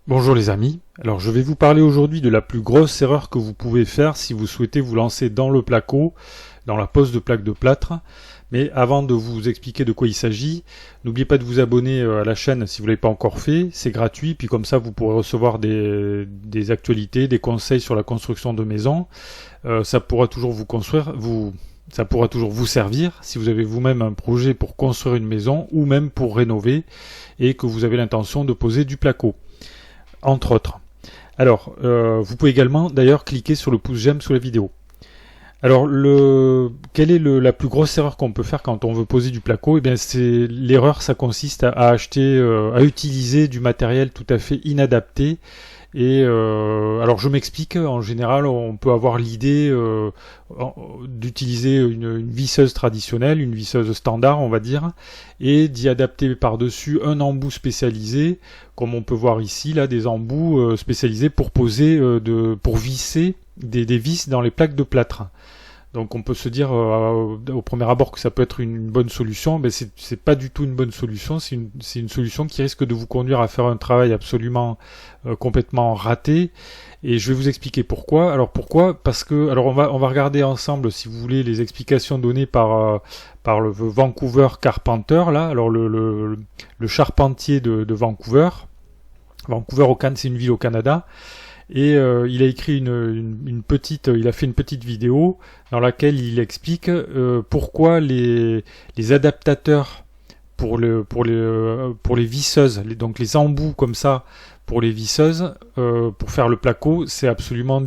Bonjour les amis, alors je vais vous parler aujourd'hui de la plus grosse erreur que vous pouvez faire si vous souhaitez vous lancer dans le placo, dans la pose de plaques de plâtre. Mais avant de vous expliquer de quoi il s'agit, n'oubliez pas de vous abonner à la chaîne si vous ne l'avez pas encore fait, c'est gratuit, puis comme ça vous pourrez recevoir des actualités, des conseils sur la construction de maisons. Ça pourra toujours ça pourra toujours vous servir si vous avez vous-même un projet pour construire une maison ou même pour rénover et que vous avez l'intention de poser du placo, entre autres. Alors, vous pouvez également d'ailleurs cliquer sur le pouce j'aime sous la vidéo. Alors, quelle est la plus grosse erreur qu'on peut faire quand on veut poser du placo? Eh bien, l'erreur, ça consiste à utiliser du matériel tout à fait inadapté. Et alors, je m'explique. En général, on peut avoir l'idée d'utiliser une visseuse traditionnelle, une visseuse standard, on va dire, et d'y adapter par-dessus un embout spécialisé, comme on peut voir ici, là, des embouts spécialisés pour poser, pour visser des vis dans les plaques de plâtre. Donc on peut se dire au premier abord que ça peut être une bonne solution, mais c'est pas du tout une bonne solution, c'est une solution qui risque de vous conduire à faire un travail absolument complètement raté, et je vais vous expliquer pourquoi. Alors pourquoi? Parce que, alors on va regarder ensemble, si vous voulez, les explications données par le Vancouver Carpenter, là, alors le charpentier de Vancouver. Vancouver c'est une ville au Canada. Et il a écrit il a fait une petite vidéo dans laquelle il explique pourquoi les adaptateurs pour les visseuses, donc les embouts comme ça pour les visseuses, pour faire le placo, c'est absolument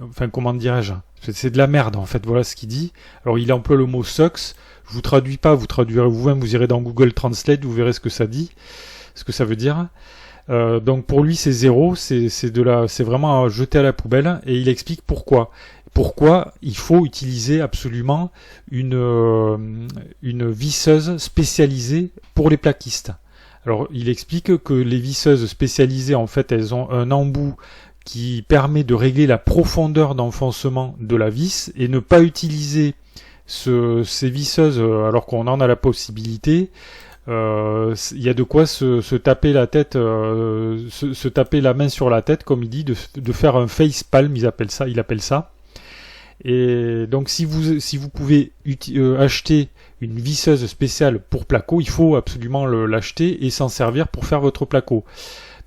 enfin comment dirais-je, c'est de la merde en fait, voilà ce qu'il dit. Alors il emploie le mot sucks, je vous traduis pas, vous traduirez vous-même, vous irez dans Google Translate, vous verrez ce que ça dit, ce que ça veut dire. Donc pour lui c'est zéro, c'est vraiment à jeter à la poubelle, et il explique pourquoi. Pourquoi il faut utiliser absolument une visseuse spécialisée pour les plaquistes. Alors il explique que les visseuses spécialisées, en fait, elles ont un embout qui permet de régler la profondeur d'enfoncement de la vis, et ne pas utiliser ces visseuses alors qu'on en a la possibilité. Il y a de quoi se taper la tête, se taper la main sur la tête, comme il dit, de faire un face palm, il appelle ça. Et donc si vous pouvez acheter une visseuse spéciale pour placo, il faut absolument l'acheter et s'en servir pour faire votre placo.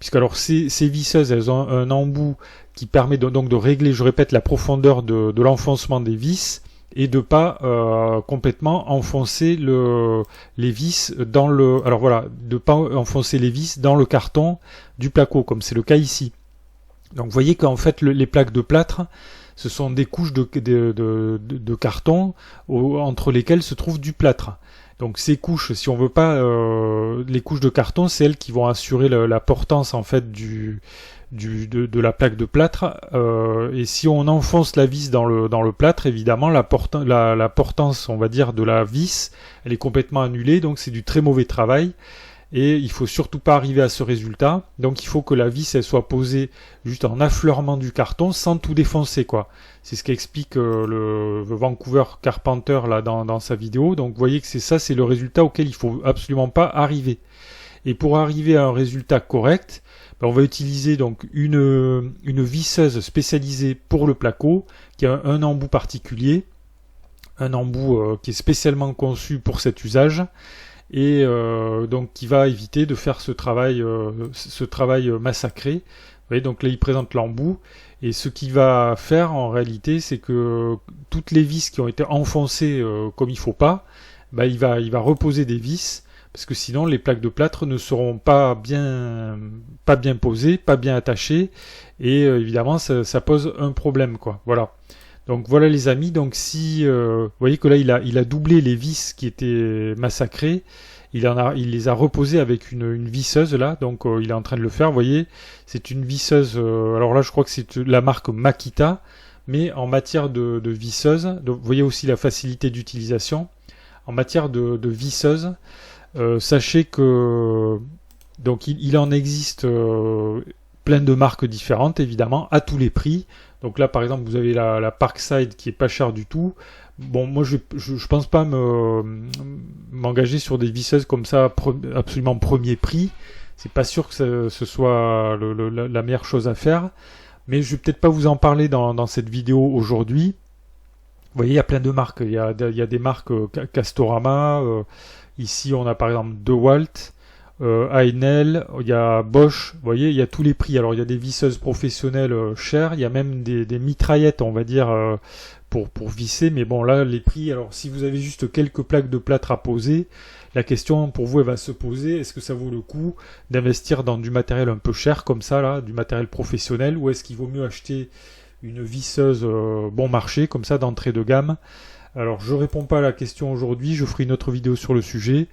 Puisque alors ces visseuses, elles ont un embout qui permet donc de régler, je répète, la profondeur de l'enfoncement des vis, et de pas complètement enfoncer les vis dans de pas enfoncer les vis dans le carton du placo, comme c'est le cas ici. Donc vous voyez qu'en fait les plaques de plâtre, ce sont des couches de carton entre lesquelles se trouve du plâtre. Donc ces couches, si on veut pas les couches de carton, c'est elles qui vont assurer la portance en fait de la plaque de plâtre, et si on enfonce la vis dans le plâtre, évidemment la portance, on va dire, de la vis, elle est complètement annulée, donc c'est du très mauvais travail, et il faut surtout pas arriver à ce résultat. Donc il faut que la vis elle soit posée juste en affleurement du carton sans tout défoncer, quoi. C'est ce qu'explique le Vancouver Carpenter là dans sa vidéo. Donc vous voyez que c'est le résultat auquel il faut absolument pas arriver. Et pour arriver à un résultat correct, on va utiliser donc une visseuse spécialisée pour le placo, qui a un embout particulier, un embout qui est spécialement conçu pour cet usage, et donc qui va éviter de faire ce travail massacré. Vous voyez, donc là il présente l'embout, et ce qu'il va faire en réalité, c'est que toutes les vis qui ont été enfoncées comme il faut pas, il va reposer des vis, parce que sinon les plaques de plâtre ne seront pas bien posées, pas bien attachées, et évidemment ça pose un problème, quoi. Voilà. Donc voilà les amis, donc si vous voyez que là il a doublé les vis qui étaient massacrées, il les a reposées avec une visseuse là, donc il est en train de le faire, vous voyez, c'est une visseuse, alors là je crois que c'est la marque Makita, mais en matière de visseuse, donc, vous voyez aussi la facilité d'utilisation, en matière de visseuse. Sachez que donc il en existe plein de marques différentes, évidemment, à tous les prix. Donc là par exemple vous avez la Parkside qui est pas chère du tout. Bon, moi je pense pas m'engager sur des visseuses comme ça absolument premier prix. C'est pas sûr que ce soit la meilleure chose à faire, mais je vais peut-être pas vous en parler dans cette vidéo aujourd'hui. Vous voyez, il y a plein de marques. Il y a des marques Castorama. Ici, on a par exemple DeWalt, Heinel, il y a Bosch. Vous voyez, il y a tous les prix. Alors, il y a des visseuses professionnelles chères. Il y a même des mitraillettes, on va dire, pour visser. Mais bon, là, les prix. Alors, si vous avez juste quelques plaques de plâtre à poser, la question pour vous, elle va se poser. Est-ce que ça vaut le coup d'investir dans du matériel un peu cher comme ça, là, du matériel professionnel, ou est-ce qu'il vaut mieux acheter une visseuse bon marché, comme ça, d'entrée de gamme? Alors, je réponds pas à la question aujourd'hui, je ferai une autre vidéo sur le sujet.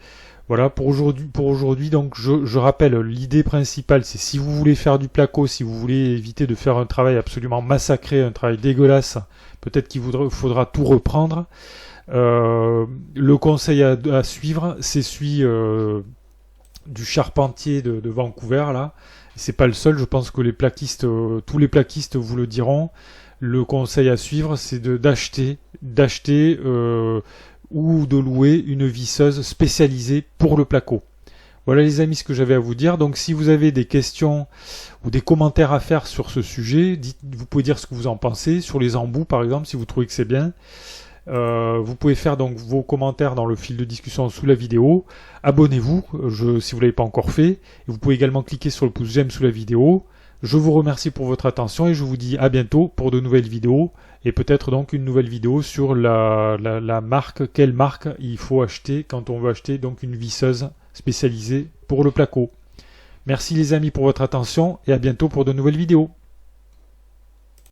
Voilà, pour aujourd'hui, donc, je rappelle, l'idée principale, c'est si vous voulez faire du placo, si vous voulez éviter de faire un travail absolument massacré, un travail dégueulasse, peut-être qu'il faudra tout reprendre. Le conseil à suivre, c'est celui du charpentier de Vancouver, là. C'est pas le seul, je pense que les plaquistes, tous les plaquistes vous le diront. Le conseil à suivre, c'est d'acheter ou de louer une visseuse spécialisée pour le placo. Voilà les amis ce que j'avais à vous dire. Donc si vous avez des questions ou des commentaires à faire sur ce sujet, vous pouvez dire ce que vous en pensez. Sur les embouts par exemple, si vous trouvez que c'est bien. Vous pouvez faire donc vos commentaires dans le fil de discussion sous la vidéo. Abonnez-vous si vous ne l'avez pas encore fait. Et vous pouvez également cliquer sur le pouce j'aime sous la vidéo. Je vous remercie pour votre attention et je vous dis à bientôt pour de nouvelles vidéos. Et peut-être donc une nouvelle vidéo sur la marque, quelle marque il faut acheter quand on veut acheter donc une visseuse spécialisée pour le placo. Merci les amis pour votre attention et à bientôt pour de nouvelles vidéos.